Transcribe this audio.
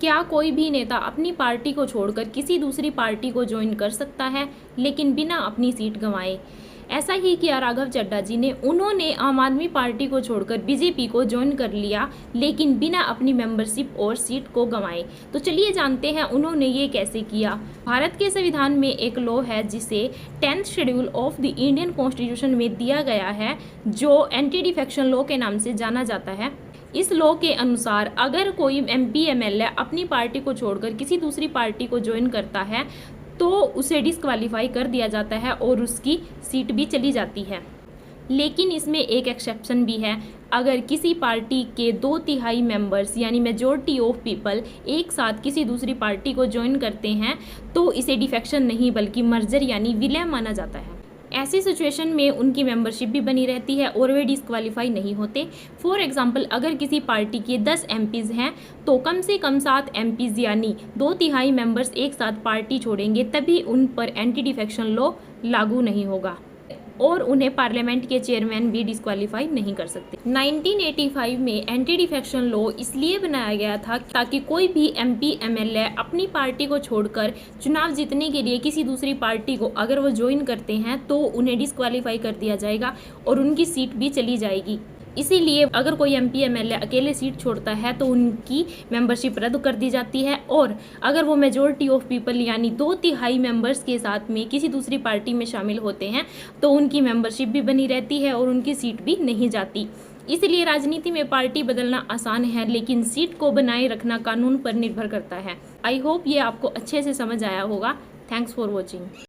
क्या कोई भी नेता अपनी पार्टी को छोड़कर किसी दूसरी पार्टी को ज्वाइन कर सकता है लेकिन बिना अपनी सीट गंवाए? ऐसा ही किया राघव चड्ढा जी ने। उन्होंने आम आदमी पार्टी को छोड़कर बीजेपी को ज्वाइन कर लिया लेकिन बिना अपनी मेंबरशिप और सीट को गंवाए। तो चलिए जानते हैं उन्होंने ये कैसे किया। भारत के संविधान में एक लॉ है जिसे 10th schedule of the Indian constitution में दिया गया है, जो एंटी डिफेक्शन लॉ के नाम से जाना जाता है। इस लॉ के अनुसार अगर कोई एमपी एमएलए अपनी पार्टी को छोड़कर किसी दूसरी पार्टी को ज्वाइन करता है तो उसे डिस्क्वालीफाई कर दिया जाता है और उसकी सीट भी चली जाती है। लेकिन इसमें एक एक्सेप्शन भी है। अगर किसी पार्टी के 2/3 मेंबर्स यानी मेजॉरिटी ऑफ पीपल एक साथ किसी दूसरी पार्टी को ज्वाइन करते हैं तो इसे डिफेक्शन नहीं बल्कि मर्जर यानी विलय माना जाता है। ऐसी सिचुएशन में उनकी मेंबरशिप भी बनी रहती है और वे डिस्क्वालीफाई नहीं होते। फॉर एग्जांपल, अगर किसी पार्टी के 10 एमपीज़ हैं तो कम से कम 7 एमपीज़ यानी 2/3 मेंबर्स एक साथ पार्टी छोड़ेंगे, तभी उन पर एंटी डिफेक्शन लॉ लागू नहीं होगा और उन्हें पार्लियामेंट के चेयरमैन भी डिस्क्वालीफाई नहीं कर सकते। 1985 में एंटी डिफेक्शन लॉ इसलिए बनाया गया था ताकि कोई भी एमपी एमएलए अपनी पार्टी को छोड़कर चुनाव जीतने के लिए किसी दूसरी पार्टी को अगर वो ज्वाइन करते हैं तो उन्हें डिस्क्वालीफाई कर दिया जाएगा और उनकी सीट भी चली जाएगी। इसीलिए अगर कोई एमपी एमएलए अकेले सीट छोड़ता है तो उनकी मेंबरशिप रद्द कर दी जाती है और अगर वो मेजॉरिटी ऑफ पीपल यानी 2/3 मेंबर्स के साथ में किसी दूसरी पार्टी में शामिल होते हैं तो उनकी मेंबरशिप भी बनी रहती है और उनकी सीट भी नहीं जाती। इसलिए राजनीति में पार्टी बदलना आसान है लेकिन सीट को बनाए रखना कानून पर निर्भर करता है। आई होप ये आपको अच्छे से समझ आया होगा। Thanks for watching.